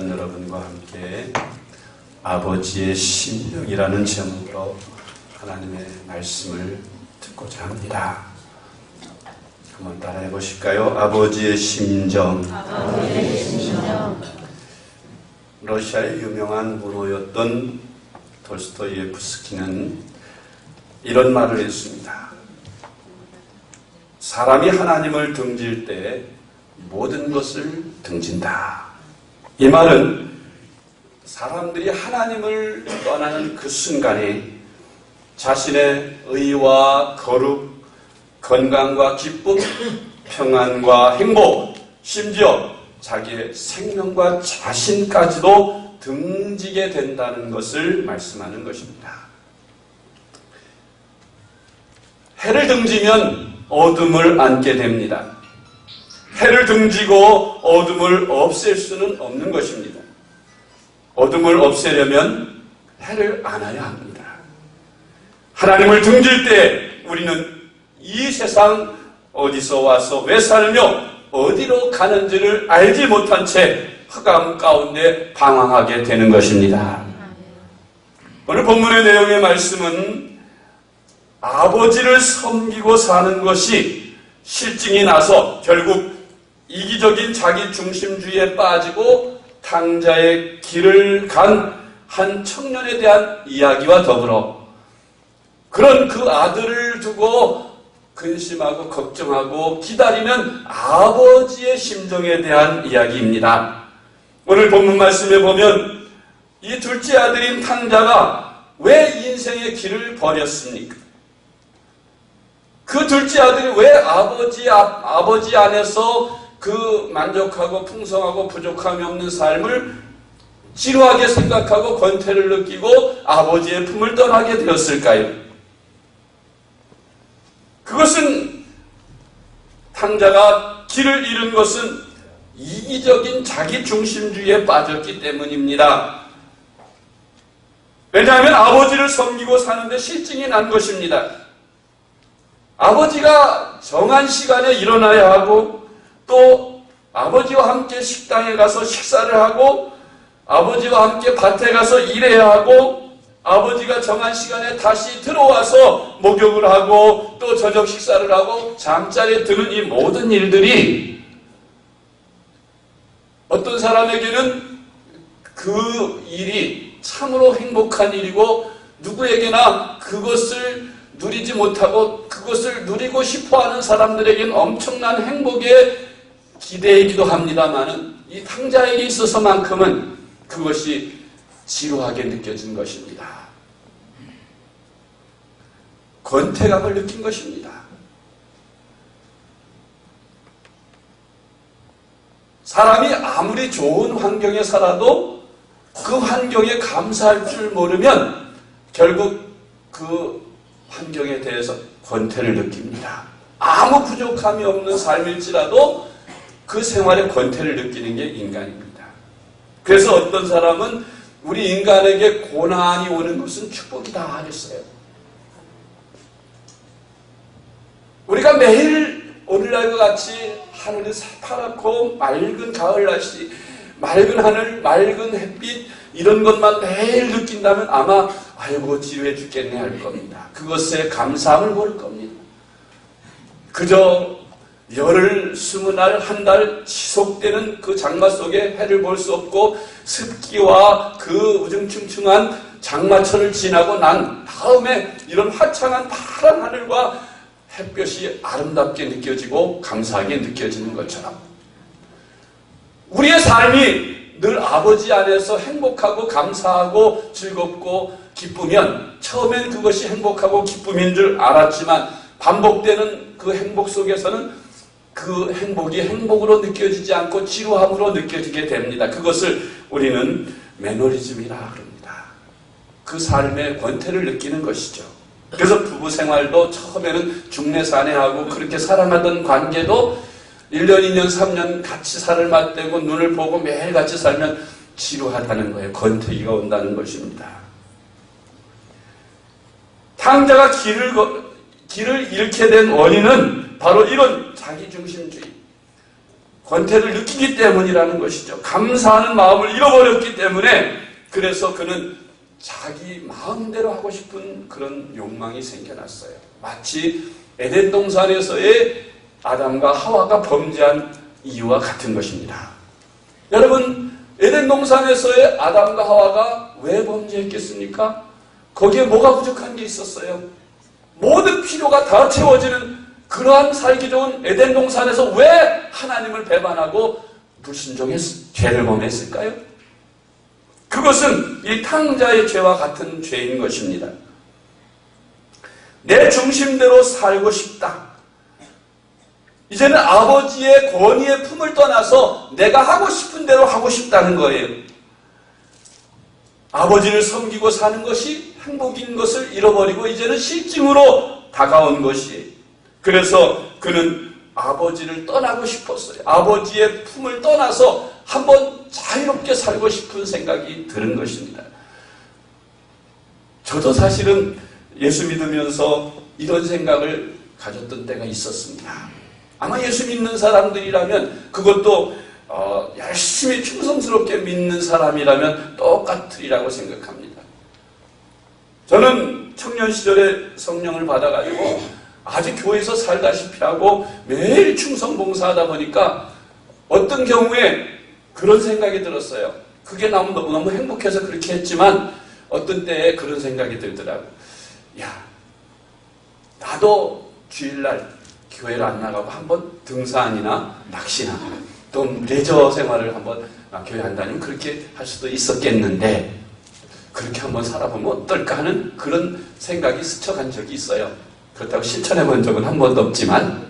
시간 여러분과 함께 아버지의 심령이라는 제목으로 하나님의 말씀을 듣고자 합니다. 한번 따라해 보실까요? 아버지의 심정. 아버지의 심정. 러시아의 유명한 문호였던 돌스토이에프스키는 이런 말을 했습니다. 사람이 하나님을 등질 때 모든 것을 등진다. 이 말은 사람들이 하나님을 떠나는 그 순간에 자신의 의와 거룩, 건강과 기쁨, 평안과 행복, 심지어 자기의 생명과 자신까지도 등지게 된다는 것을 말씀하는 것입니다. 해를 등지면 어둠을 안게 됩니다. 해를 등지고 어둠을 없앨 수는 없는 것입니다. 어둠을 없애려면 해를 안아야 합니다. 하나님을 등질 때 우리는 이 세상 어디서 와서 왜 살며 어디로 가는지를 알지 못한 채 흑암 가운데 방황하게 되는 것입니다. 오늘 본문의 내용의 말씀은 아버지를 섬기고 사는 것이 실증이 나서 결국 이기적인 자기 중심주의에 빠지고 탕자의 길을 간 한 청년에 대한 이야기와 더불어 그런 그 아들을 두고 근심하고 걱정하고 기다리는 아버지의 심정에 대한 이야기입니다. 오늘 본문 말씀에 보면 이 둘째 아들인 탕자가 왜 인생의 길을 버렸습니까? 그 둘째 아들이 왜 아버지 안에서 그 만족하고 풍성하고 부족함이 없는 삶을 지루하게 생각하고 권태를 느끼고 아버지의 품을 떠나게 되었을까요? 그것은 탕자가 길을 잃은 것은 이기적인 자기 중심주의에 빠졌기 때문입니다. 왜냐하면 아버지를 섬기고 사는데 실증이 난 것입니다. 아버지가 정한 시간에 일어나야 하고 또 아버지와 함께 식당에 가서 식사를 하고 아버지와 함께 밭에 가서 일해야 하고 아버지가 정한 시간에 다시 들어와서 목욕을 하고 또 저녁 식사를 하고 잠자리에 드는 이 모든 일들이 어떤 사람에게는 그 일이 참으로 행복한 일이고 누구에게나 그것을 누리지 못하고 그것을 누리고 싶어하는 사람들에게는 엄청난 행복의 기대이기도 합니다만은 이 탕자에게 있어서만큼은 그것이 지루하게 느껴진 것입니다. 권태감을 느낀 것입니다. 사람이 아무리 좋은 환경에 살아도 그 환경에 감사할 줄 모르면 결국 그 환경에 대해서 권태를 느낍니다. 아무 부족함이 없는 삶일지라도 그 생활에 권태를 느끼는 게 인간입니다. 그래서 어떤 사람은 우리 인간에게 고난이 오는 것은 축복이다 하겠어요. 우리가 매일 오늘날과 같이 하늘이 파랗고 맑은 가을 날씨, 맑은 하늘, 맑은 햇빛 이런 것만 매일 느낀다면 아마 아이고 지루해 죽겠네 할 겁니다. 그것에 감사함을 모를 겁니다. 그저 열흘, 20날, 한 달 지속되는 그 장마 속에 해를 볼 수 없고 습기와 그 우중충충한 장마철을 지나고 난 다음에 이런 화창한 파란 하늘과 햇볕이 아름답게 느껴지고 감사하게 느껴지는 것처럼 우리의 삶이 늘 아버지 안에서 행복하고 감사하고 즐겁고 기쁘면 처음엔 그것이 행복하고 기쁨인 줄 알았지만 반복되는 그 행복 속에서는 그 행복이 행복으로 느껴지지 않고 지루함으로 느껴지게 됩니다. 그것을 우리는 매너리즘이라 합니다. 그 삶의 권태를 느끼는 것이죠. 그래서 부부 생활도 처음에는 중내사내하고 그렇게 사랑하던 관계도 1년, 2년, 3년 같이 살을 맞대고 눈을 보고 매일 같이 살면 지루하다는 거예요. 권태기가 온다는 것입니다. 탕자가 길을 잃게 된 원인은 바로 이런 자기중심주의, 권태를 느끼기 때문이라는 것이죠. 감사하는 마음을 잃어버렸기 때문에 그래서 그는 자기 마음대로 하고 싶은 그런 욕망이 생겨났어요. 마치 에덴 동산에서의 아담과 하와가 범죄한 이유와 같은 것입니다. 여러분, 에덴 동산에서의 아담과 하와가 왜 범죄했겠습니까? 거기에 뭐가 부족한 게 있었어요? 모든 필요가 다 채워지는 그러한 살기 좋은 에덴 동산에서 왜 하나님을 배반하고 죄를 범했을까요? 그것은 이 탕자의 죄와 같은 죄인 것입니다. 내 중심대로 살고 싶다. 이제는 아버지의 권위의 품을 떠나서 내가 하고 싶은 대로 하고 싶다는 거예요. 아버지를 섬기고 사는 것이 행복인 것을 잃어버리고 이제는 실증으로 다가온 것이에요. 그래서 그는 아버지를 떠나고 싶었어요. 아버지의 품을 떠나서 한번 자유롭게 살고 싶은 생각이 드는 것입니다. 저도 사실은 예수 믿으면서 이런 생각을 가졌던 때가 있었습니다. 아마 예수 믿는 사람들이라면 그것도 열심히 충성스럽게 믿는 사람이라면 똑같으리라고 생각합니다. 저는 청년 시절에 성령을 받아가지고 아주 교회에서 살다시피 하고 매일 충성 봉사하다 보니까 어떤 경우에 그런 생각이 들었어요. 그게 너무 행복해서 그렇게 했지만 어떤 때에 그런 생각이 들더라고요. 야, 나도 주일날 교회를 안 나가고 한번 등산이나 낚시나 또 레저 생활을 한번 교회 안 다니면 그렇게 할 수도 있었겠는데 그렇게 한번 살아보면 어떨까 하는 그런 생각이 스쳐간 적이 있어요. 그렇다고 실천해 본 적은 한 번도 없지만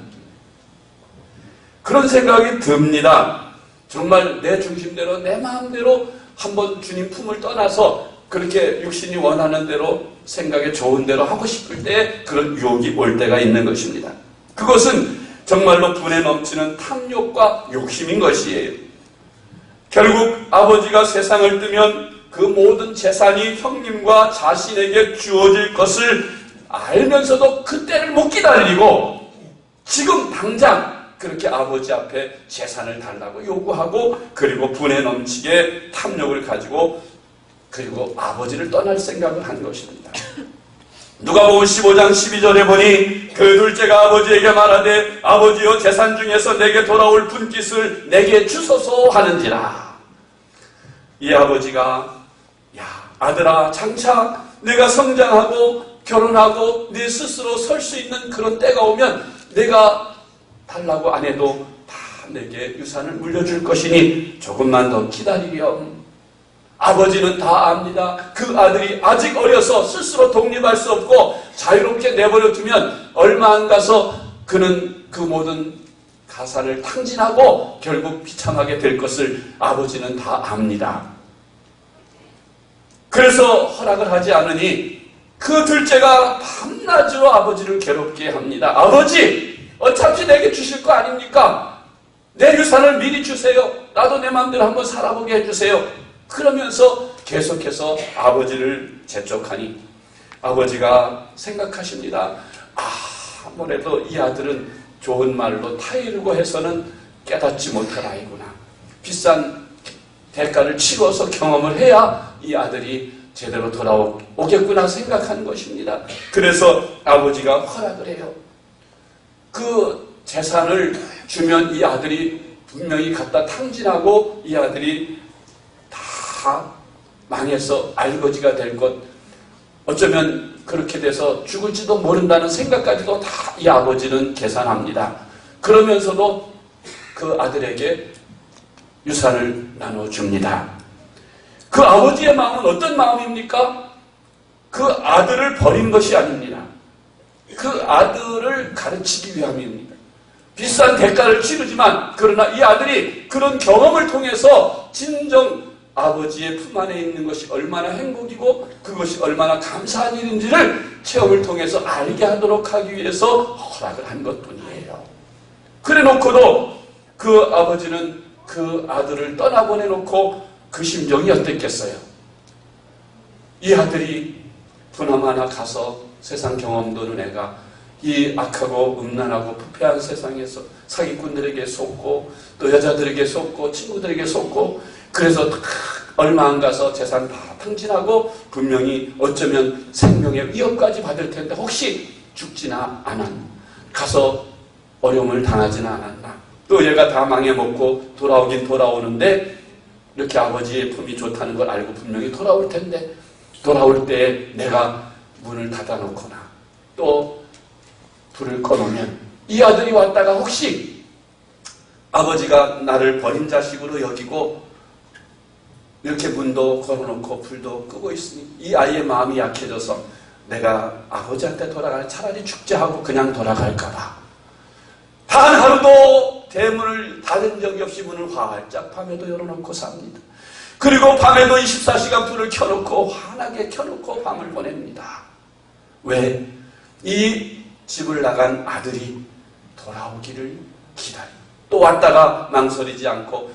그런 생각이 듭니다. 정말 내 중심대로 내 마음대로 한번 주님 품을 떠나서 그렇게 육신이 원하는 대로 생각에 좋은 대로 하고 싶을 때 그런 유혹이 올 때가 있는 것입니다. 그것은 정말로 분에 넘치는 탐욕과 욕심인 것이에요. 결국 아버지가 세상을 뜨면 그 모든 재산이 형님과 자신에게 주어질 것을 알면서도 그때를 못 기다리고 지금 당장 그렇게 아버지 앞에 재산을 달라고 요구하고 그리고 분에 넘치게 탐욕을 가지고 그리고 아버지를 떠날 생각을 한 것입니다. 누가복음 15장 12절에 보니 그 둘째가 아버지에게 말하되 아버지여 재산 중에서 내게 돌아올 분깃을 내게 주소서 하는지라. 이 아버지가 야 아들아 장차 내가 성장하고 결혼하고 네 스스로 설 수 있는 그런 때가 오면 내가 달라고 안 해도 다 내게 유산을 물려줄 것이니 조금만 더 기다리렴. 아버지는 다 압니다. 그 아들이 아직 어려서 스스로 독립할 수 없고 자유롭게 내버려 두면 얼마 안 가서 그는 그 모든 가사를 탕진하고 결국 비참하게 될 것을 아버지는 다 압니다. 그래서 허락을 하지 않으니 그 둘째가 밤낮으로 아버지를 괴롭게 합니다. 아버지, 어차피 내게 주실 거 아닙니까? 내 유산을 미리 주세요. 나도 내 마음대로 한번 살아보게 해주세요. 그러면서 계속해서 아버지를 재촉하니 아버지가 생각하십니다. 아무래도 이 아들은 좋은 말로 타이르고 해서는 깨닫지 못할 아이구나. 비싼 대가를 치러서 경험을 해야 이 아들이 제대로 돌아오겠구나 생각하는 것입니다. 그래서 아버지가 허락을 해요. 그 재산을 주면 이 아들이 분명히 갖다 탕진하고 이 아들이 다 망해서 알거지가 될 것, 어쩌면 그렇게 돼서 죽을지도 모른다는 생각까지도 다 이 아버지는 계산합니다. 그러면서도 그 아들에게 유산을 나눠줍니다. 그 아버지의 마음은 어떤 마음입니까? 그 아들을 버린 것이 아닙니다. 그 아들을 가르치기 위함입니다. 비싼 대가를 치르지만 그러나 이 아들이 그런 경험을 통해서 진정 아버지의 품 안에 있는 것이 얼마나 행복이고 그것이 얼마나 감사한 일인지를 체험을 통해서 알게 하도록 하기 위해서 허락을 한 것뿐이에요. 그래 놓고도 그 아버지는 그 아들을 떠나보내놓고 그 심정이 어땠겠어요? 이 아들이 분함 하나 가서 세상 경험도 없는 애가 이 악하고 음란하고 부패한 세상에서 사기꾼들에게 속고 또 여자들에게 속고 친구들에게 속고 그래서 얼마 안 가서 재산 다 탕진하고 분명히 어쩌면 생명의 위협까지 받을 텐데 혹시 죽지나 않았나 가서 어려움을 당하지는 않았나 또 얘가 다 망해먹고 돌아오긴 돌아오는데 이렇게 아버지의 품이 좋다는 걸 알고 분명히 돌아올 텐데 돌아올 때 내가 문을 닫아놓거나 또 불을 꺼놓으면 이 아들이 왔다가 혹시 아버지가 나를 버린 자식으로 여기고 이렇게 문도 걸어놓고 불도 끄고 있으니 이 아이의 마음이 약해져서 내가 아버지한테 돌아갈 차라리 죽자 하고 그냥 돌아갈까봐 단 하루도 대문을 닫은 적이 없이 문을 활짝 밤에도 열어놓고 삽니다. 그리고 밤에도 24시간 불을 켜놓고 환하게 켜놓고 밤을 보냅니다. 왜? 이 집을 나간 아들이 돌아오기를 기다립니다. 또 왔다가 망설이지 않고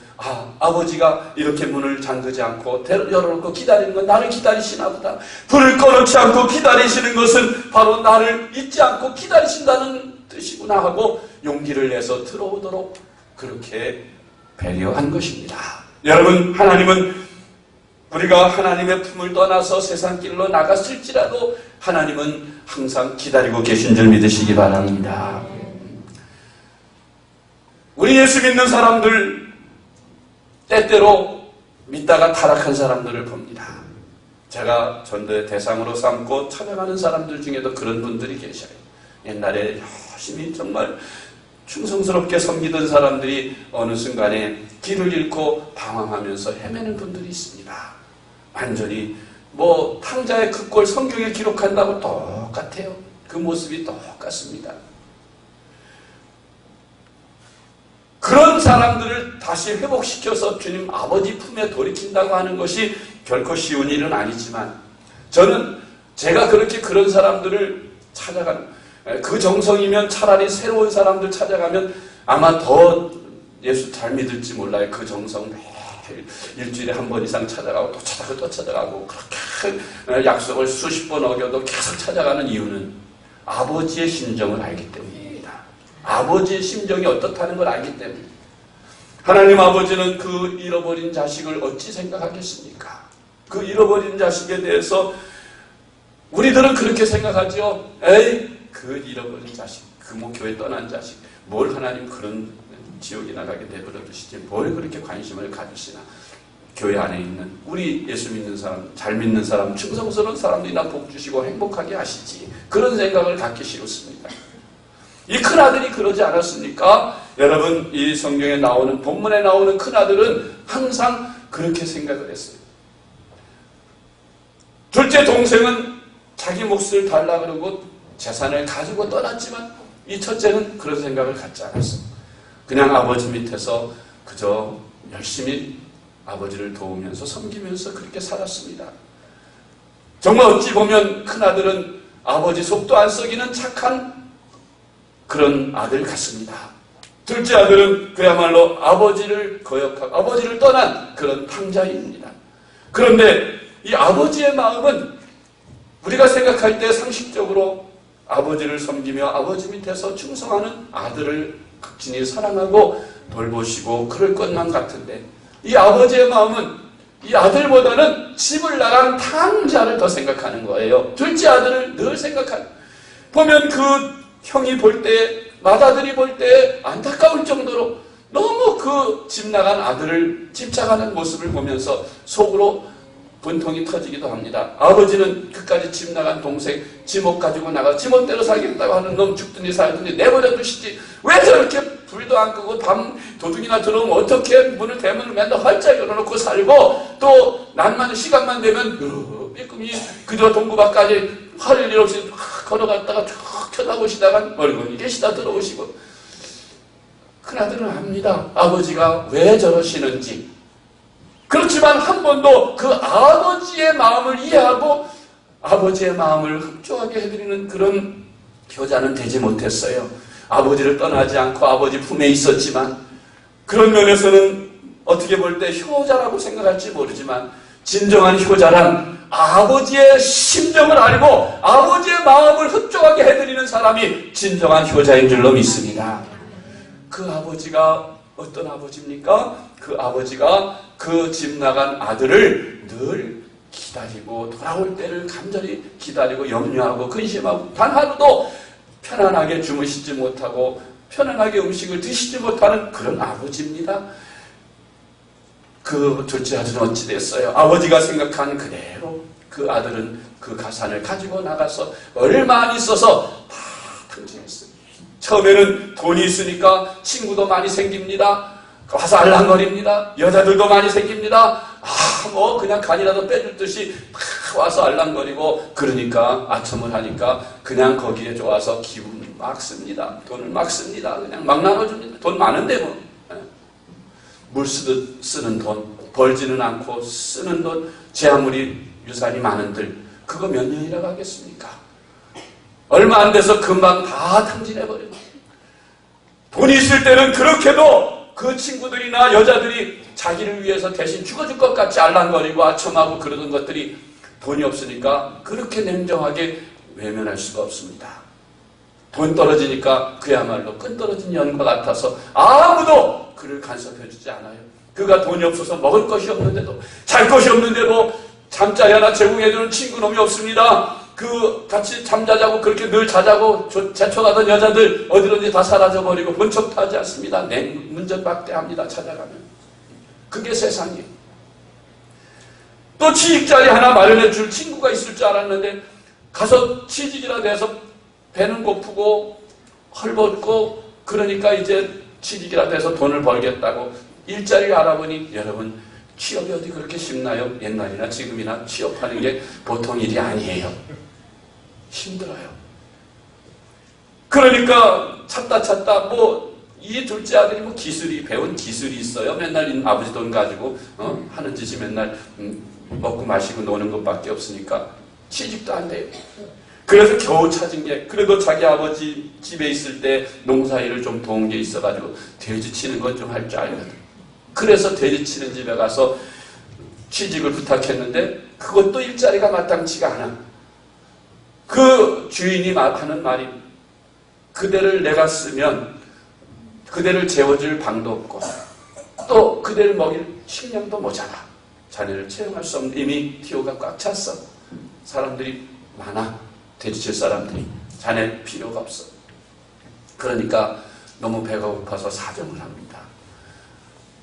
아버지가 이렇게 문을 잠그지 않고 열어놓고 기다리는 건 나를 기다리시나 보다. 불을 꺼놓지 않고 기다리시는 것은 바로 나를 잊지 않고 기다리신다는 뜻이구나 하고 용기를 내서 들어오도록 그렇게 배려한 것입니다. 여러분, 하나님은 우리가 하나님의 품을 떠나서 세상 길로 나갔을지라도 하나님은 항상 기다리고 계신 줄 믿으시기 바랍니다. 우리 예수 믿는 사람들 때때로 믿다가 타락한 사람들을 봅니다. 제가 전도의 대상으로 삼고 찾아가는 사람들 중에도 그런 분들이 계셔요. 옛날에 열심히 정말 충성스럽게 섬기던 사람들이 어느 순간에 길을 잃고 방황하면서 헤매는 분들이 있습니다. 완전히 탕자의 그 꼴 성경에 기록한다고 똑같아요. 그 모습이 똑같습니다. 그런 사람들을 다시 회복시켜서 주님 아버지 품에 돌이킨다고 하는 것이 결코 쉬운 일은 아니지만 저는 제가 그렇게 그런 사람들을 찾아가는 그 정성이면 차라리 새로운 사람들 찾아가면 아마 더 예수 잘 믿을지 몰라요. 그 정성 매일 일주일에 한 번 이상 찾아가고 또 찾아가고 또 찾아가고 그렇게 약속을 수십 번 어겨도 계속 찾아가는 이유는 아버지의 심정을 알기 때문입니다. 아버지의 심정이 어떻다는 걸 알기 때문에 하나님 아버지는 그 잃어버린 자식을 어찌 생각하겠습니까? 그 잃어버린 자식에 대해서 우리들은 그렇게 생각하죠. 에이, 그 잃어버린 자식, 그 교회 떠난 자식, 뭘 하나님 그런 지옥에 나가게 내버려 두시지, 뭘 그렇게 관심을 가지시나. 교회 안에 있는 우리 예수 믿는 사람, 잘 믿는 사람, 충성스러운 사람들이나 복 주시고 행복하게 하시지, 그런 생각을 갖기 싫습니다. 이 큰아들이 그러지 않았습니까? 여러분, 이 성경에 나오는, 본문에 나오는 큰아들은 항상 그렇게 생각을 했어요. 둘째 동생은 자기 몫을 달라 그러고 재산을 가지고 떠났지만 이 첫째는 그런 생각을 갖지 않았어요. 그냥 아버지 밑에서 그저 열심히 아버지를 도우면서 섬기면서 그렇게 살았습니다. 정말 어찌 보면 큰아들은 아버지 속도 안 썩이는 착한 그런 아들 같습니다. 둘째 아들은 그야말로 아버지를 거역하고 아버지를 떠난 그런 탕자입니다. 그런데 이 아버지의 마음은 우리가 생각할 때 상식적으로 아버지를 섬기며 아버지 밑에서 충성하는 아들을 극진히 사랑하고 돌보시고 그럴 것만 같은데 이 아버지의 마음은 이 아들보다는 집을 나간 탕자를 더 생각하는 거예요. 둘째 아들을 늘 생각하는. 보면 그 형이 볼 때, 맏아들이 볼 때 안타까울 정도로 너무 그 집 나간 아들을 집착하는 모습을 보면서 속으로 분통이 터지기도 합니다. 아버지는 그까지 집 나간 동생 지목 가지고 나가 지멋대로 살겠다고 하는 놈 죽든지 살든지 내버려 두시지 왜 저렇게 불도 안 끄고 밤 도둑이나 들어오면 어떻게 문을 대문을 맨날 활짝 열어놓고 살고 또 날만 시간만 되면 삐끔이 그저 동구밖까지 할 일 없이 걸어갔다가 쭉 쳐다보시다가 멀거니 계시다 들어오시고 큰아들은 압니다. 아버지가 왜 저러시는지. 그렇지만 한 번도 그 아버지의 마음을 이해하고 아버지의 마음을 흡족하게 해드리는 그런 효자는 되지 못했어요. 아버지를 떠나지 않고 아버지 품에 있었지만 그런 면에서는 어떻게 볼 때 효자라고 생각할지 모르지만 진정한 효자란 아버지의 심정을 알고 아버지의 마음을 흡족하게 해드리는 사람이 진정한 효자인 줄로 믿습니다. 그 아버지가 어떤 아버지입니까? 그 아버지가 그 집 나간 아들을 늘 기다리고 돌아올 때를 간절히 기다리고 염려하고 근심하고 단 하루도 편안하게 주무시지 못하고 편안하게 음식을 드시지 못하는 그런 아버지입니다. 그 둘째 아들은 어찌 됐어요? 아버지가 생각한 그대로 그 아들은 그 가산을 가지고 나가서 얼마 안 있어서 다 탕진했어요. 처음에는 돈이 있으니까 친구도 많이 생깁니다. 와서 알랑거립니다. 여자들도 많이 생깁니다. 뭐 그냥 간이라도 빼줄 듯이 막 와서 알랑거리고 그러니까 아첨을 하니까 그냥 거기에 좋아서 기분 막 씁니다. 돈을 막 씁니다. 그냥 막 나눠줍니다. 돈 많은데 뭐. 물 쓰듯 쓰는 돈, 벌지는 않고 쓰는 돈, 제 아무리 유산이 많은들 그거 몇 년이라고 하겠습니까? 얼마 안 돼서 금방 다 탕진해버려요. 돈이 있을 때는 그렇게도 그 친구들이나 여자들이 자기를 위해서 대신 죽어줄 것 같이 알랑거리고 아첨하고 그러던 것들이 돈이 없으니까 그렇게 냉정하게 외면할 수가 없습니다. 돈 떨어지니까 그야말로 끈 떨어진 연과 같아서 아무도 그를 간섭해주지 않아요. 그가 돈이 없어서 먹을 것이 없는데도 잘 것이 없는데도 잠자리 하나 제공해주는 친구놈이 없습니다. 그 같이 잠자자고 그렇게 늘 자자고 제쳐가던 여자들 어디론지 다 사라져버리고 본 척도 하지 않습니다. 문전박대합니다. 찾아가면. 그게 세상이에요. 또 취직자리 하나 마련해 줄 친구가 있을 줄 알았는데 가서 취직이라도 해서 배는 고프고 헐벗고 그러니까 이제 취직이라도 해서 돈을 벌겠다고 일자리를 알아보니 여러분 취업이 어디 그렇게 쉽나요? 옛날이나 지금이나 취업하는 게 보통 일이 아니에요. 힘들어요. 그러니까 찾다 뭐 이 둘째 아들이 뭐 배운 기술이 있어요. 맨날 아버지 돈 가지고 하는 짓이 맨날 먹고 마시고 노는 것밖에 없으니까 취직도 안 돼요. 그래서 겨우 찾은 게 그래도 자기 아버지 집에 있을 때 농사일을 좀 도운 게 있어가지고 돼지 치는 건 좀 할 줄 알거든. 그래서 돼지 치는 집에 가서 취직을 부탁했는데 그것도 일자리가 마땅치가 않아. 그 주인이 하는 말이 그대를 내가 쓰면 그대를 재워줄 방도 없고 또 그대를 먹일 식량도 모자라. 자네를 채용할 수 없는 이미 티오가 꽉 찼어. 사람들이 많아. 돼지칠 사람들이 자네 필요가 없어. 그러니까 너무 배가 고파서 사정을 합니다.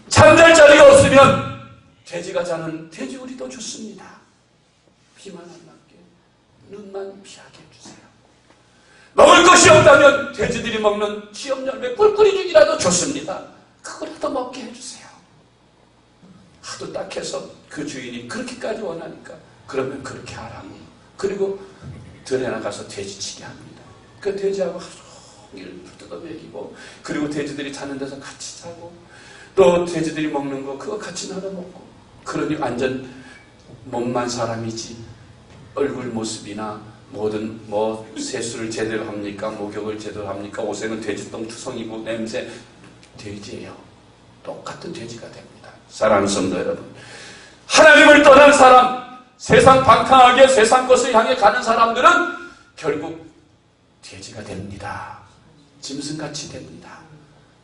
잠잘 자리가 없으면 돼지가 자는 돼지우리도 좋습니다. 비만 안 맞게 눈만 피하게 해주세요. 먹을 것이 없다면 돼지들이 먹는 취업열매 꿀꿀이죽이라도 좋습니다. 그거라도 먹게 해주세요. 하도 딱해서 그 주인이 그렇게까지 원하니까 그러면 그렇게 하라고. 그리고 들에 나가서 돼지치게 합니다. 그 돼지하고 하루 종일 뜯어 먹이고 그리고 돼지들이 자는 데서 같이 자고 또 돼지들이 먹는 거 그거 같이 나눠 먹고 그러니 완전 몸만 사람이지 얼굴 모습이나 모든 뭐 세수를 제대로 합니까? 목욕을 제대로 합니까? 옷에는 돼지똥 투성이고 냄새 돼지예요. 똑같은 돼지가 됩니다. 사랑하는 성도 여러분, 하나님을 떠난 사람 세상 방탕하게 세상 것을 향해 가는 사람들은 결국 돼지가 됩니다. 짐승같이 됩니다.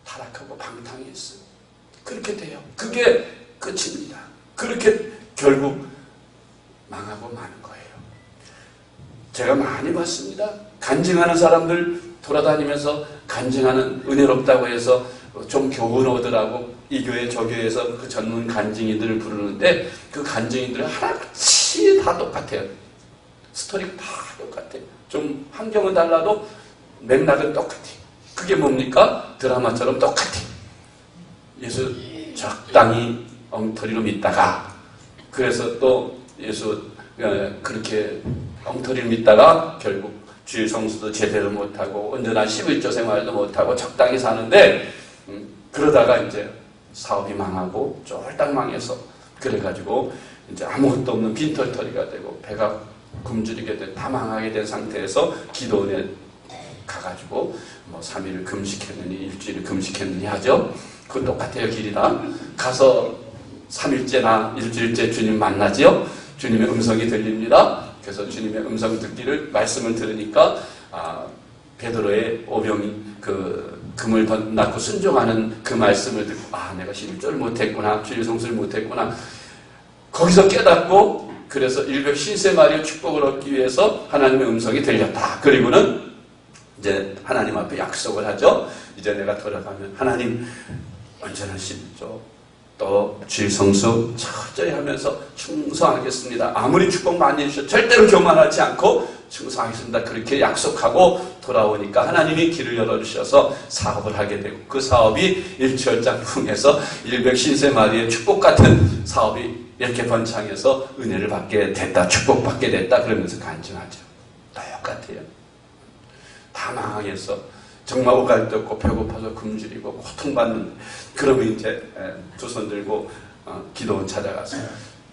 타락하고 방탕해서 그렇게 돼요. 그게 끝입니다. 그렇게 결국 망하고 마는 거예요. 제가 많이 봤습니다. 간증하는 사람들 돌아다니면서 간증하는 은혜롭다고 해서 좀 교훈 얻으라고 이 교회 저 교회에서 그 전문 간증이들을 부르는데 그 간증이들은 하나같이 다 똑같아요. 스토리가 다 똑같아요. 좀 환경은 달라도 맥락은 똑같아요. 그게 뭡니까? 드라마처럼 똑같아요. 예수 적당히 엉터리로 믿다가 그래서 또 예수 그렇게 엉터리를 믿다가 결국 주일 성수도 제대로 못하고 온전한 11조 생활도 못하고 적당히 사는데 그러다가 이제 사업이 망하고 쫄딱 망해서 그래가지고 이제 아무것도 없는 빈털터리가 되고 배가 굶주리게 돼 다 망하게 된 상태에서 기도원에 가가지고 뭐 3일을 금식했느니 일주일을 금식했느니 하죠. 그건 똑같아요. 길이나 가서 3일째나 일주일째 주님 만나지요. 주님의 음성이 들립니다. 그래서 주님의 음성 듣기를 말씀을 들으니까 베드로의 오병이 금을 던놓고 순종하는 그 말씀을 듣고 내가 11절을 못했구나, 주일 성수를 못했구나. 거기서 깨닫고 그래서 150세 축복을 얻기 위해서 하나님의 음성이 들렸다. 그리고는 이제 하나님 앞에 약속을 하죠. 이제 내가 돌아가면 하나님 언제나시죠. 또 주일 성수 철저히 하면서 충성하겠습니다. 아무리 축복 많이 해주셔도 절대로 교만하지 않고 충성하겠습니다. 그렇게 약속하고 돌아오니까 하나님이 길을 열어주셔서 사업을 하게 되고 그 사업이 일취월장풍해서 150세 축복 같은 사업이 이렇게 번창해서 은혜를 받게 됐다. 축복받게 됐다. 그러면서 간증하죠. 똑같아요. 다 망하겠어. 정말 오갈 데 없고 배고파서 굶주리고 고통받는. 그러면 이제 두 손 들고 기도원 찾아가서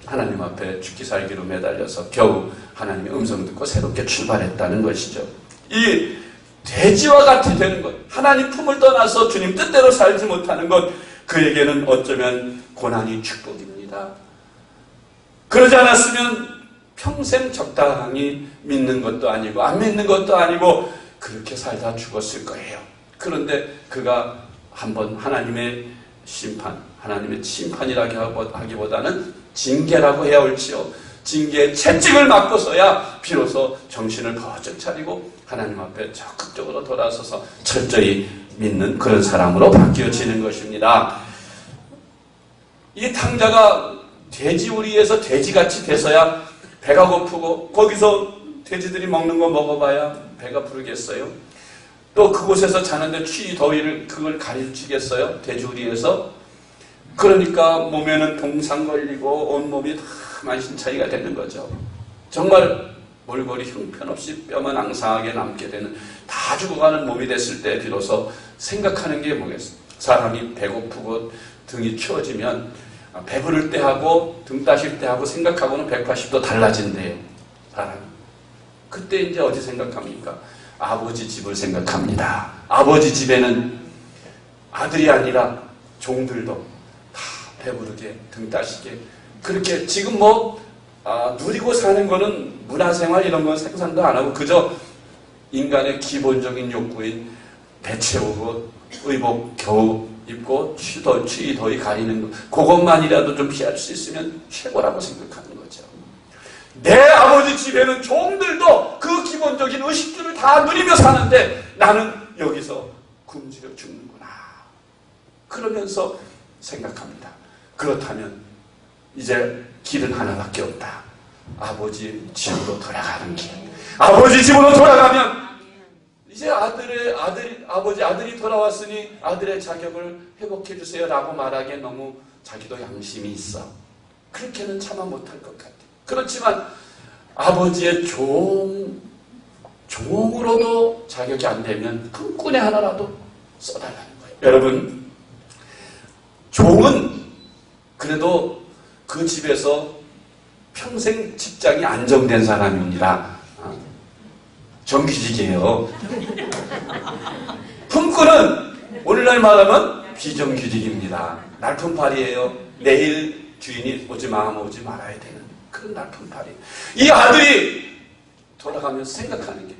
하나님 앞에 죽기 살기로 매달려서 겨우 하나님의 음성 듣고 새롭게 출발했다는 것이죠. 이 돼지와 같이 되는 것, 하나님 품을 떠나서 주님 뜻대로 살지 못하는 것, 그에게는 어쩌면 고난이 축복입니다. 그러지 않았으면 평생 적당히 믿는 것도 아니고 안 믿는 것도 아니고 그렇게 살다 죽었을 거예요. 그런데 그가 한번 하나님의 심판, 하나님의 심판이라고 하기보다는 징계라고 해야 옳지요. 징계의 채찍을 맞고서야 비로소 정신을 번쩍 차리고 하나님 앞에 적극적으로 돌아서서 철저히 믿는 그런 사람으로 바뀌어지는 것입니다. 이 탕자가 돼지우리에서 돼지같이 돼서야 배가 고프고 거기서 돼지들이 먹는 거 먹어봐야 배가 부르겠어요. 또 그곳에서 자는데 추위 더위를 그걸 가르치겠어요? 돼지우리에서. 그러니까 몸에는 동상 걸리고 온몸이 다 만신창이가 되는 거죠. 정말 몰골이 형편없이 뼈만 앙상하게 남게 되는, 다 죽어가는 몸이 됐을 때 비로소 생각하는 게 뭐겠어요? 사람이 배고프고 등이 추워지면 배부를 때 하고 등 따실 때 하고 생각하고는 180도 달라진대요. 사람이. 그때 이제 어디 생각합니까? 아버지 집을 생각합니다. 아버지 집에는 아들이 아니라 종들도 다 배부르게 등 따시게 그렇게 지금 누리고 사는 거는 문화생활 이런 건 생산도 안 하고 그저 인간의 기본적인 욕구인 배 채우고 의복 겨우 입고 추위 더위 가리는 것, 그것만이라도 좀 피할 수 있으면 최고라고 생각하는 거죠. 내 아버지 집에는 종들도 그 기본적인 의식주를 다 누리며 사는데 나는 여기서 굶주려 죽는구나. 그러면서 생각합니다. 그렇다면 이제 길은 하나밖에 없다. 아버지 집으로 돌아가는 길. 아버지 집으로 돌아가면 이제 아들이 돌아왔으니 아들의 자격을 회복해 주세요 라고 말하기에 너무 자기도 양심이 있어. 그렇게는 차마 못할 것 같아요. 그렇지만 아버지의 종으로도 자격이 안 되면 품꾼의 하나라도 써달라는 거예요. 여러분, 종은 그래도 그 집에서 평생 직장이 안정된 사람입니다. 정규직이에요. 품꾼은 오늘날 말하면 비정규직입니다. 날품팔이에요. 내일 주인이 오지 말아야 되는 그런 날품팔이. 이 아들이 돌아가면서 생각하는 게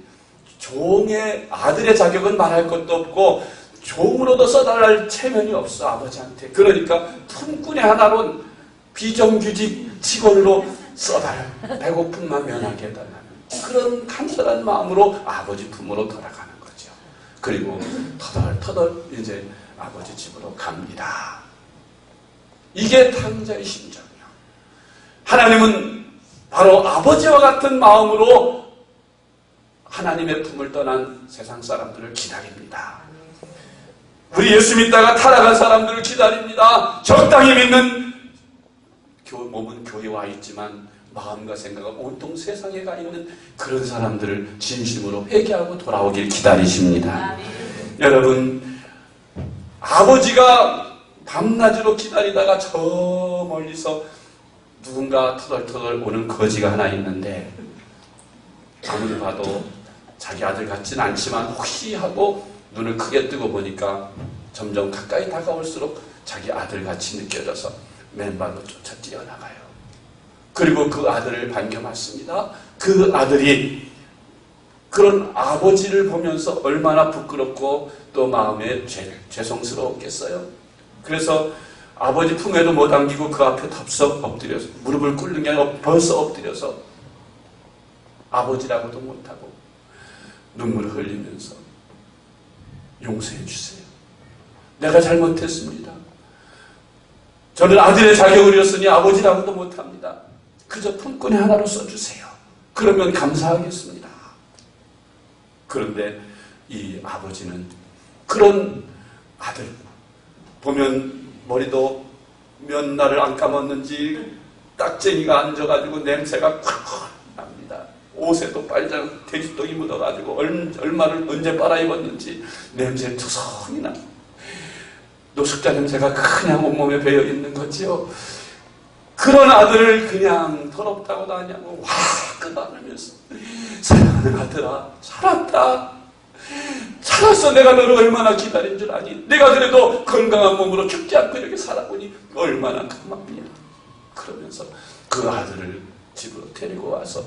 종의 아들의 자격은 말할 것도 없고 종으로도 써달랄 체면이 없어 아버지한테. 그러니까 품꾼의 하나로 비정규직 직원으로 써달라. 배고픔만 면하게 해달라는 그런 간절한 마음으로 아버지 품으로 돌아가는 거죠. 그리고 터덜터덜 이제 아버지 집으로 갑니다. 이게 탕자의 심정이야. 하나님은 바로 아버지와 같은 마음으로 하나님의 품을 떠난 세상 사람들을 기다립니다. 우리 예수 믿다가 타락한 사람들을 기다립니다. 적당히 믿는 몸은 교회에 와 있지만 마음과 생각은 온통 세상에 가 있는 그런 사람들을 진심으로 회개하고 돌아오길 기다리십니다. 여러분, 아버지가 밤낮으로 기다리다가 저 멀리서 누군가 터덜터덜 오는 거지가 하나 있는데 아무리 봐도 자기 아들 같진 않지만 혹시 하고 눈을 크게 뜨고 보니까 점점 가까이 다가올수록 자기 아들같이 느껴져서 맨발로 쫓아 뛰어나가요. 그리고 그 아들을 반겨맞습니다. 그 아들이 그런 아버지를 보면서 얼마나 부끄럽고 또 마음에 죄송스러웠겠어요. 그래서 아버지 품에도 못 안기고 그 앞에 덥석 엎드려서 무릎을 꿇는 게 아니라 벌써 엎드려서 아버지라고도 못하고 눈물을 흘리면서 용서해 주세요. 내가 잘못했습니다. 저는 아들의 자격을 잃었으니 아버지라고도 못합니다. 그저 품꾼이 하나로 써주세요. 그러면 감사하겠습니다. 그런데 이 아버지는 그런 아들 보면 머리도 몇 날을 안 감았는지 딱쟁이가 앉아가지고 냄새가 콱콱 납니다. 옷에도 빨장 돼지똥이 묻어가지고 얼마를 언제 빨아입었는지 냄새 투성이 나. 노숙자 냄새가 그냥 온몸에 배어있는 거지요. 그런 아들을 그냥 더럽다고도 하냐고 화끈하면서 사랑하는 아들아 살았다. 살았어. 내가 너를 얼마나 기다린 줄 아니. 내가 그래도 건강한 몸으로 죽지 않고 이렇게 살아보니 얼마나 고맙냐. 그러면서 그 아들을 집으로 데리고 와서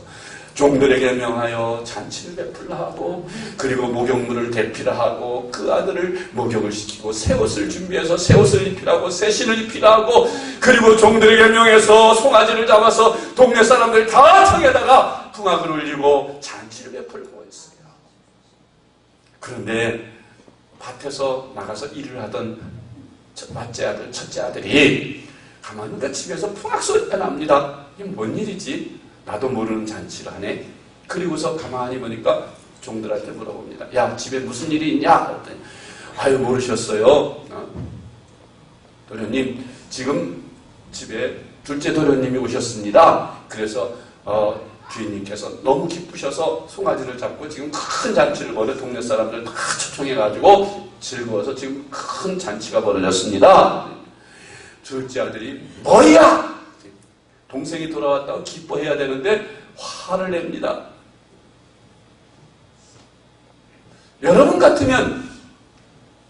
종들에게 명하여 잔치를 베풀라 하고 그리고 목욕물을 대피라 하고 그 아들을 목욕을 시키고 새 옷을 준비해서 새 옷을 입히라고 새 신을 입히라 하고 그리고 종들에게 명해서 송아지를 잡아서 동네 사람들 다 청에다가 풍악을 울리고 잔치를 베풀고 했어요. 그런데 밭에서 나가서 일을 하던 첫째 아들, 첫째 아들이 가만히 있는데 집에서 풍악 소리가 납니다. 이게 뭔 일이지? 나도 모르는 잔치를 하네. 그리고서 가만히 보니까 종들한테 물어봅니다. 야, 집에 무슨 일이 있냐? 그랬더니 아유, 모르셨어요. 도련님, 지금 집에 둘째 도련님이 오셨습니다. 그래서 주인님께서 너무 기쁘셔서 송아지를 잡고 지금 큰 잔치를 벌여 동네 사람들 다 초청해가지고 즐거워서 지금 큰 잔치가 벌어졌습니다. 둘째 아들이 뭐야? 동생이 돌아왔다고 기뻐해야 되는데 화를 냅니다. 여러분 같으면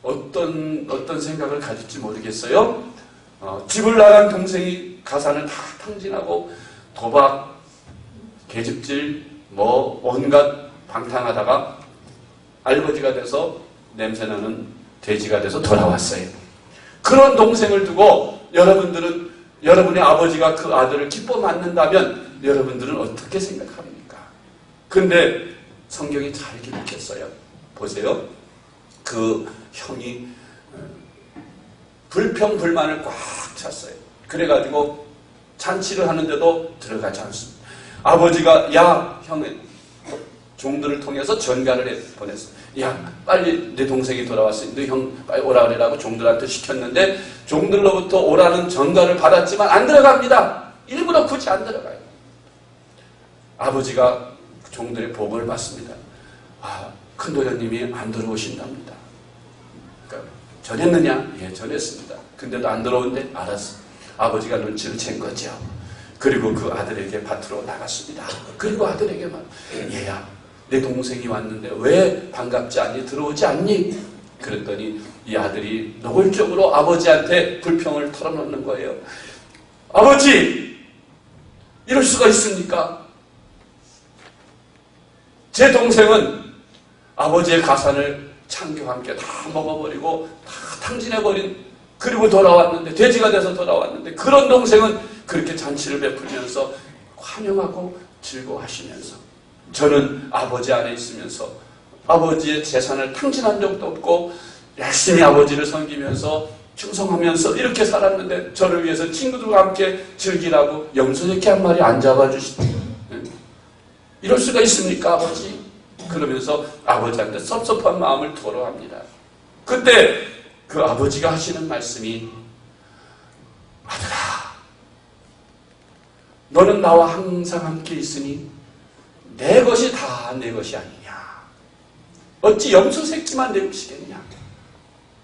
어떤 생각을 가질지 모르겠어요. 집을 나간 동생이 가산을 다 탕진하고 도박, 계집질, 온갖 방탕하다가 알버지가 돼서 냄새나는 돼지가 돼서 돌아왔어요. 그런 동생을 두고 여러분의 아버지가 그 아들을 기뻐 맞는다면 여러분들은 어떻게 생각합니까? 근데 성경이 잘 기록했어요. 보세요. 그 형이 불평불만을 꽉 찼어요. 그래가지고 잔치를 하는데도 들어가지 않습니다. 아버지가 야 형은 종들을 통해서 전가를 보냈어. 야 빨리 내 동생이 돌아왔으니 너 형 빨리 오라 그래라고 종들한테 시켰는데 종들로부터 오라는 전가를 받았지만 안 들어갑니다. 일부러 굳이 안 들어가요. 아버지가 종들의 보고를 받습니다. 큰 도련님이 안 들어오신답니다. 그러니까 전했느냐? 예, 전했습니다. 근데도 안 들어오는데 알았어. 아버지가 눈치를 챈 거죠. 그리고 그 아들에게 밭으로 나갔습니다. 그리고 아들에게 말, 얘야, 내 동생이 왔는데 왜 반갑지 않니? 들어오지 않니? 그랬더니 이 아들이 노골적으로 아버지한테 불평을 털어놓는 거예요. 아버지! 이럴 수가 있습니까? 제 동생은 아버지의 가산을 창교와 함께 다 먹어버리고 다 탕진해버린 그리고 돌아왔는데 돼지가 돼서 돌아왔는데 그런 동생은 그렇게 잔치를 베풀면서 환영하고 즐거워하시면서 저는 아버지 안에 있으면서 아버지의 재산을 탕진한 적도 없고 열심히 아버지를 섬기면서 충성하면서 이렇게 살았는데 저를 위해서 친구들과 함께 즐기라고 염소새끼 한 마리 안 잡아주시죠. 이럴 수가 있습니까 아버지? 그러면서 아버지한테 섭섭한 마음을 토로합니다. 그때 그 아버지가 하시는 말씀이 아들아 너는 나와 항상 함께 있으니 내 것이 다 내 것이 아니냐. 어찌 염소 새끼만 내 것이겠냐.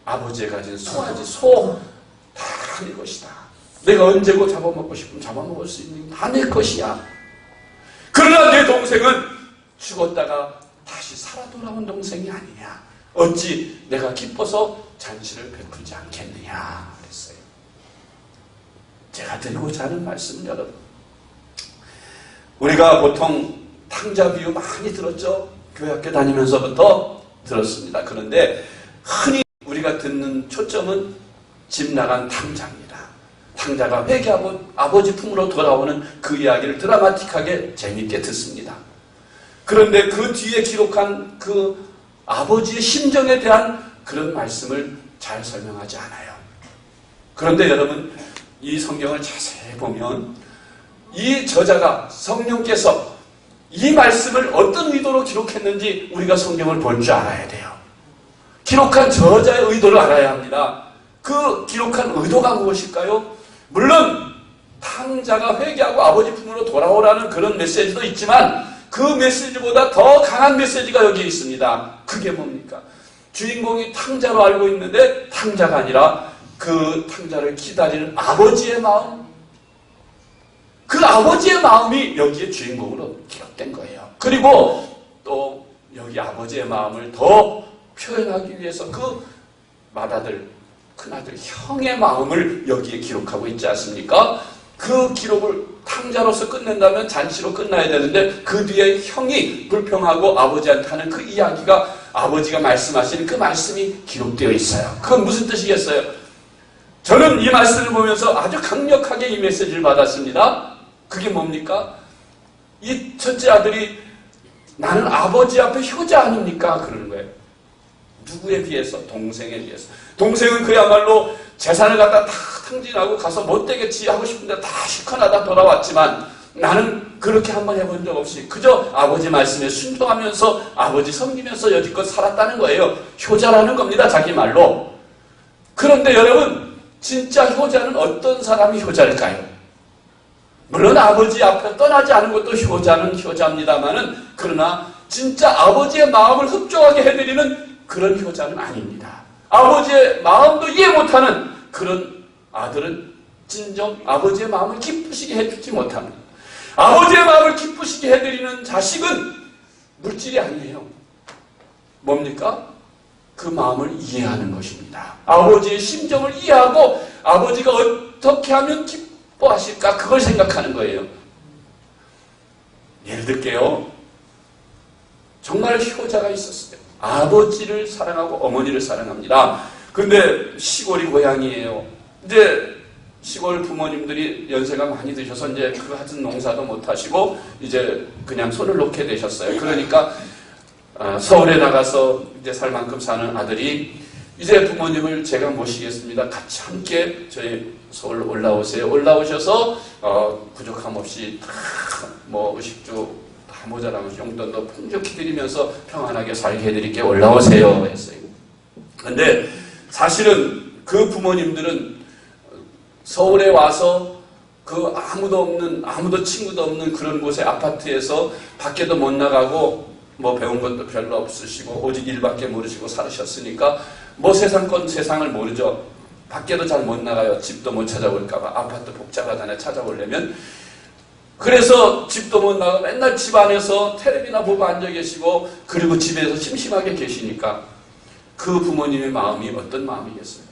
아버지가 가진 송아지, 소 다 내 것이다. 내가 언제고 잡아먹고 싶으면 잡아먹을 수 있는 다 내 것이야. 그러나 내 동생은 죽었다가 다시 살아 돌아온 동생이 아니냐. 어찌 내가 기뻐서 잔치를 베풀지 않겠느냐 그랬어요. 제가 드리고자 하는 말씀은 여러분 우리가 보통 탕자 비유 많이 들었죠? 교회 학교 다니면서부터 들었습니다. 그런데 흔히 우리가 듣는 초점은 집 나간 탕자입니다. 탕자가 회개하고 아버지 품으로 돌아오는 그 이야기를 드라마틱하게 재밌게 듣습니다. 그런데 그 뒤에 기록한 그 아버지의 심정에 대한 그런 말씀을 잘 설명하지 않아요. 그런데 여러분, 이 성경을 자세히 보면 이 저자가 성령께서 이 말씀을 어떤 의도로 기록했는지 우리가 성경을 볼 줄 알아야 돼요. 기록한 저자의 의도를 알아야 합니다. 그 기록한 의도가 무엇일까요? 물론 탕자가 회개하고 아버지 품으로 돌아오라는 그런 메시지도 있지만 그 메시지보다 더 강한 메시지가 여기 있습니다. 그게 뭡니까? 주인공이 탕자로 알고 있는데 탕자가 아니라 그 탕자를 기다리는 아버지의 마음, 그 아버지의 마음이 여기에 주인공으로 기록된 거예요. 그리고 또 여기 아버지의 마음을 더 표현하기 위해서 그 맏아들, 큰아들, 형의 마음을 여기에 기록하고 있지 않습니까? 그 기록을 탕자로서 끝낸다면 잔치로 끝나야 되는데 그 뒤에 형이 불평하고 아버지한테 하는 그 이야기가 아버지가 말씀하시는 그 말씀이 기록되어 있어요. 그건 무슨 뜻이겠어요? 저는 이 말씀을 보면서 아주 강력하게 이 메시지를 받았습니다. 그게 뭡니까? 이 첫째 아들이 나는 아버지 앞에 효자 아닙니까? 그러는 거예요. 누구에 비해서? 동생에 비해서. 동생은 그야말로 재산을 갖다 다 탕진하고 가서 못되겠지 하고 싶은데 다 시커나다 돌아왔지만 나는 그렇게 한번 해본 적 없이 그저 아버지 말씀에 순종하면서 아버지 섬기면서 여지껏 살았다는 거예요. 효자라는 겁니다. 자기 말로. 그런데 여러분, 진짜 효자는 어떤 사람이 효자일까요? 물론 아버지 앞에 떠나지 않은 것도 효자는 효자입니다만은 그러나 진짜 아버지의 마음을 흡족하게 해드리는 그런 효자는 아닙니다. 아버지의 마음도 이해 못하는 그런 아들은 진정 아버지의 마음을 기쁘시게 해주지 못합니다. 아버지의 마음을 기쁘시게 해드리는 자식은 물질이 아니에요. 뭡니까? 그 마음을 이해하는 것입니다. 아버지의 심정을 이해하고 아버지가 어떻게 하면 기뻐하실까? 그걸 생각하는 거예요. 예를 들게요. 정말 효자가 있었어요. 아버지를 사랑하고 어머니를 사랑합니다. 근데 시골이 고향이에요. 이제 시골 부모님들이 연세가 많이 드셔서 이제 그 하던 농사도 못 하시고 이제 그냥 손을 놓게 되셨어요. 그러니까 서울에 나가서 이제 살 만큼 사는 아들이 이제 부모님을 제가 모시겠습니다. 같이 함께 저희 서울 올라오세요. 올라오셔서 부족함 없이 뭐 의식주 다 모자라면 용돈도 풍족히 드리면서 평안하게 살게 해드릴게요. 올라오세요 했어요. 근데 사실은 그 부모님들은 서울에 와서 그 아무도 친구도 없는 그런 곳에 아파트에서 밖에도 못 나가고 뭐 배운 것도 별로 없으시고 오직 일밖에 모르시고 살으셨으니까 뭐 세상을 모르죠. 밖에도 잘 못 나가요. 집도 못 찾아볼까봐. 아파트 복잡하다네 찾아보려면. 그래서 집도 못 나가 맨날 집 안에서 텔레비나 보고 앉아 계시고 그리고 집에서 심심하게 계시니까 그 부모님의 마음이 어떤 마음이겠어요?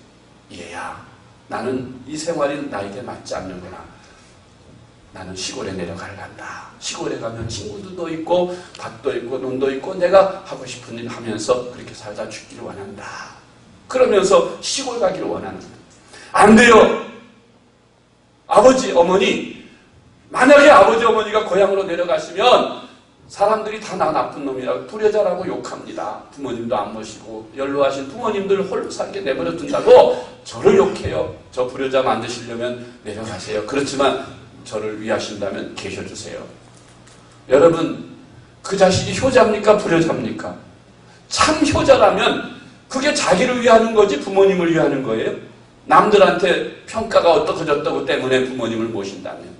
얘야, 나는 이 생활이 나에게 맞지 않는구나. 나는 시골에 내려갈란다. 시골에 가면 친구들도 있고 밭도 있고 논도 있고 내가 하고 싶은 일 하면서 그렇게 살다 죽기를 원한다. 그러면서 시골 가기를 원하는 거예요. 안 돼요. 아버지, 어머니, 만약에 아버지, 어머니가 고향으로 내려가시면 사람들이 다 나 나쁜 놈이라고 불효자라고 욕합니다. 부모님도 안 모시고 연로하신 부모님들 홀로 살게 내버려 둔다고 저를 욕해요. 저 불효자 만드시려면 내려가세요. 그렇지만 저를 위하신다면 계셔주세요. 여러분, 그 자식이 효자입니까? 불효자입니까? 참 효자라면 그게 자기를 위하는 거지 부모님을 위하는 거예요? 남들한테 평가가 어떻고 저떻고 때문에 부모님을 모신다면,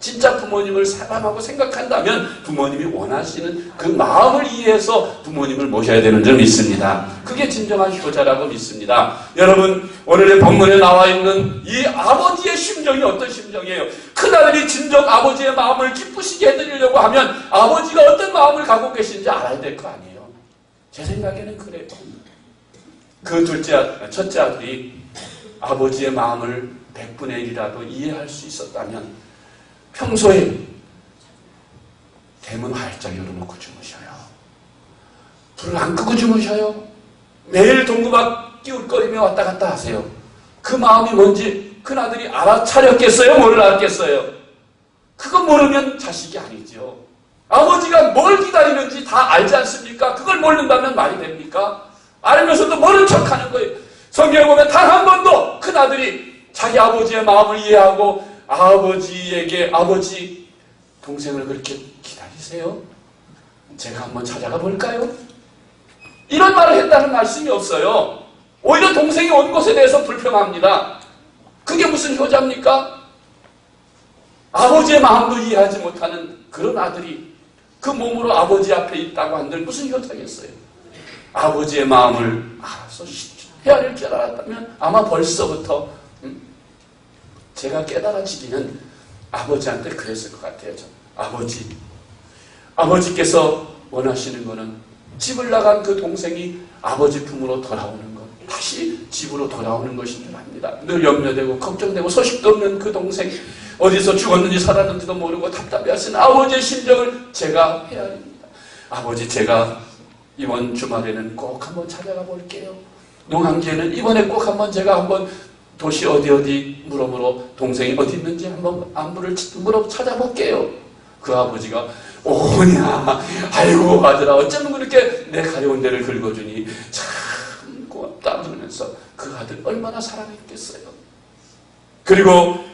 진짜 부모님을 사랑하고 생각한다면 부모님이 원하시는 그 마음을 이해해서 부모님을 모셔야 되는 줄 믿습니다. 그게 진정한 효자라고 믿습니다. 여러분, 오늘의 본문에 나와 있는 이 아버지의 심정이 어떤 심정이에요? 큰아들이 진정 아버지의 마음을 기쁘시게 해드리려고 하면 아버지가 어떤 마음을 갖고 계신지 알아야 될 거 아니에요. 제 생각에는 그래요. 그 첫째 아들이 아버지의 마음을 100분의 1이라도 이해할 수 있었다면 평소에 문 활짝 열어놓고 주무셔요. 불을 안 끄고 주무셔요. 매일 동그박 끼울거리며 왔다 갔다 하세요. 그 마음이 뭔지 큰아들이 알아차렸겠어요? 몰랐겠어요? 그거 모르면 자식이 아니죠. 아버지가 뭘 기다리는지 다 알지 않습니까? 그걸 모른다면 말이 됩니까? 알면서도 모른 척하는 거예요. 성경에 보면 단 한 번도 큰아들이 자기 아버지의 마음을 이해하고 아버지에게 아버지 동생을 그렇게 기다리세요? 제가 한번 찾아가 볼까요? 이런 말을 했다는 말씀이 없어요. 오히려 동생이 온 곳에 대해서 불평합니다. 그게 무슨 효자입니까? 아버지의 마음도 이해하지 못하는 그런 아들이 그 몸으로 아버지 앞에 있다고 한들 무슨 효자겠어요? 아버지의 마음을 알아서 헤아릴 줄 알았다면 아마 벌써부터 제가 깨달아지기는 아버지한테 그랬을 것 같아요. 아버지께서 원하시는 거는 집을 나간 그 동생이 아버지 품으로 돌아오는 것, 다시 집으로 돌아오는 것인 줄 압니다. 늘 염려되고 걱정되고 소식도 없는 그 동생, 어디서 죽었는지 살았는지도 모르고 답답해하시는 아버지의 심정을 제가 헤아립니다. 아버지, 제가 이번 주말에는 꼭 한번 찾아가 볼게요. 농한기에는 이번에 꼭 한번 제가 한번 도시 어디 물어물어 동생이 어디 있는지 한번 안부를 찾아볼게요. 그 아버지가 오냐, 아이고 아들아, 어쩌면 그렇게 내 가려운 데를 긁어주니 참 고맙다 그러면서 그 아들 얼마나 사랑했겠어요. 그리고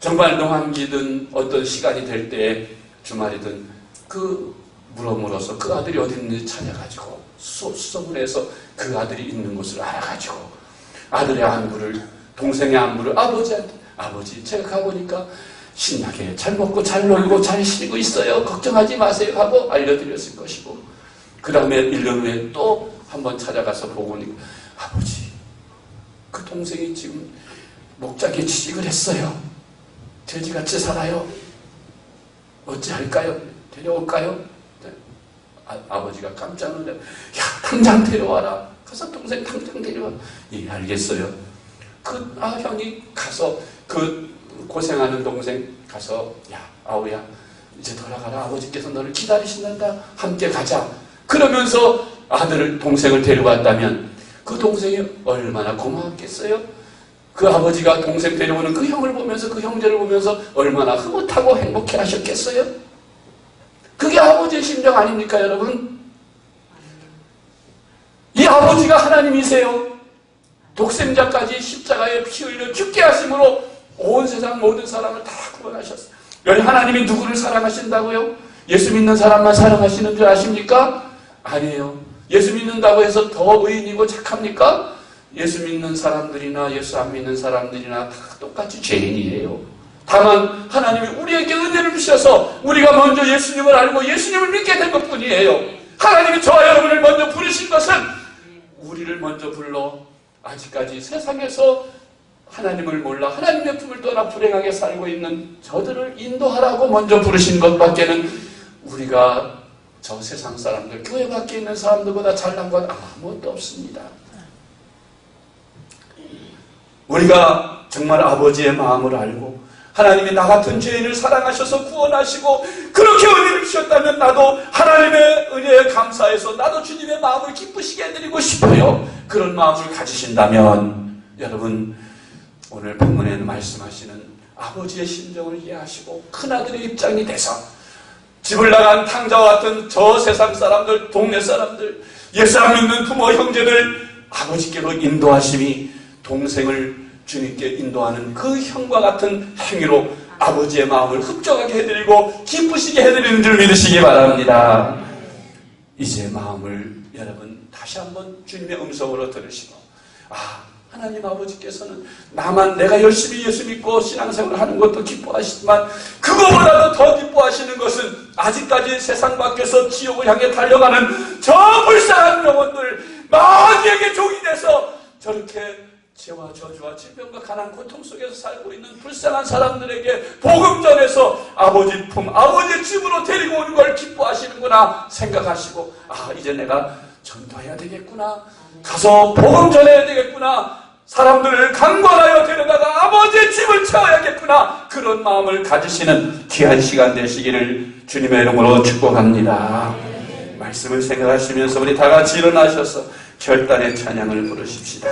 정말 농한기든 어떤 시간이 될 때에 주말이든 그 물어물어서 그 아들이 어디 있는지 찾아가지고 수소문해서 그 아들이 있는 곳을 알아가지고 아들의 안부를, 동생의 안부를 아버지한테, 아버지 제가 가보니까 신나게 잘 먹고 잘 놀고 잘 쉬고 있어요. 걱정하지 마세요 하고 알려드렸을 것이고, 그 다음에 1년 후에 또 한번 찾아가서 보고 니까 아버지, 그 동생이 지금 목자기에 취직을 했어요. 돼지같이 살아요. 어찌할까요? 데려올까요? 아버지가 깜짝 놀라요. 야, 당장 데려와라. 가서 동생 당장 데려와. 예, 알겠어요. 형이 가서 고생하는 동생 가서, 야, 아우야, 이제 돌아가라. 아버지께서 너를 기다리신단다. 함께 가자. 그러면서 동생을 데려왔다면 그 동생이 얼마나 고마웠겠어요? 그 아버지가 동생 데려오는 그 형을 보면서, 그 형제를 보면서 얼마나 흐뭇하고 행복해 하셨겠어요? 그게 아버지의 심정 아닙니까, 여러분? 이 아버지가 하나님이세요. 독생자까지 십자가에 피 흘려 죽게 하심으로 온 세상 모든 사람을 다 구원하셨어요. 여기 하나님이 누구를 사랑하신다고요? 예수 믿는 사람만 사랑하시는 줄 아십니까? 아니에요. 예수 믿는다고 해서 더 의인이고 착합니까? 예수 믿는 사람들이나 예수 안 믿는 사람들이나 다 똑같이 죄인이에요. 다만 하나님이 우리에게 은혜를 주셔서 우리가 먼저 예수님을 알고 예수님을 믿게 된 것뿐이에요. 하나님이 저와 여러분을 먼저 부르신 것은 우리를 먼저 불러 아직까지 세상에서 하나님을 몰라 하나님의 품을 떠나 불행하게 살고 있는 저들을 인도하라고 먼저 부르신 것밖에는 우리가 저 세상 사람들, 교회 밖에 있는 사람들보다 잘난 건 아무것도 없습니다. 우리가 정말 아버지의 마음을 알고 하나님이 나 같은 죄인을 사랑하셔서 구원하시고 그렇게 은혜를 주셨다면 나도 하나님의 은혜에 감사해서 나도 주님의 마음을 기쁘시게 해드리고 싶어요. 그런 마음을 가지신다면 여러분, 오늘 본문에는 말씀하시는 아버지의 심정을 이해하시고 큰아들의 입장이 돼서 집을 나간 탕자와 같은 저 세상 사람들, 동네 사람들, 예수 안 믿는 부모 형제들 아버지께로 인도하심이 동생을 주님께 인도하는 그 형과 같은 행위로 아버지의 마음을 흡족하게 해드리고 기쁘시게 해드리는 줄 믿으시기 바랍니다. 이제 마음을 여러분 다시 한번 주님의 음성으로 들으시고, 하나님 아버지께서는 내가 열심히 예수 믿고 신앙생활을 하는 것도 기뻐하시지만 그거보다도 더 기뻐하시는 것은 아직까지 세상 밖에서 지옥을 향해 달려가는 저 불쌍한 영혼들, 마귀에게 종이 돼서 저렇게 죄와 저주와 질병과 가난 고통 속에서 살고 있는 불쌍한 사람들에게 복음 전해서 아버지 품, 아버지 집으로 데리고 오는 걸 기뻐하시는구나 생각하시고, 이제 내가 전도해야 되겠구나, 가서 복음 전해야 되겠구나, 사람들을 강권하여 데려다가 아버지의 집을 채워야겠구나, 그런 그런 마음을 가지시는 귀한 시간 되시기를 주님의 이름으로 축복합니다. 말씀을 생각하시면서 우리 다 같이 일어나셔서 결단의 찬양을 부르십시다.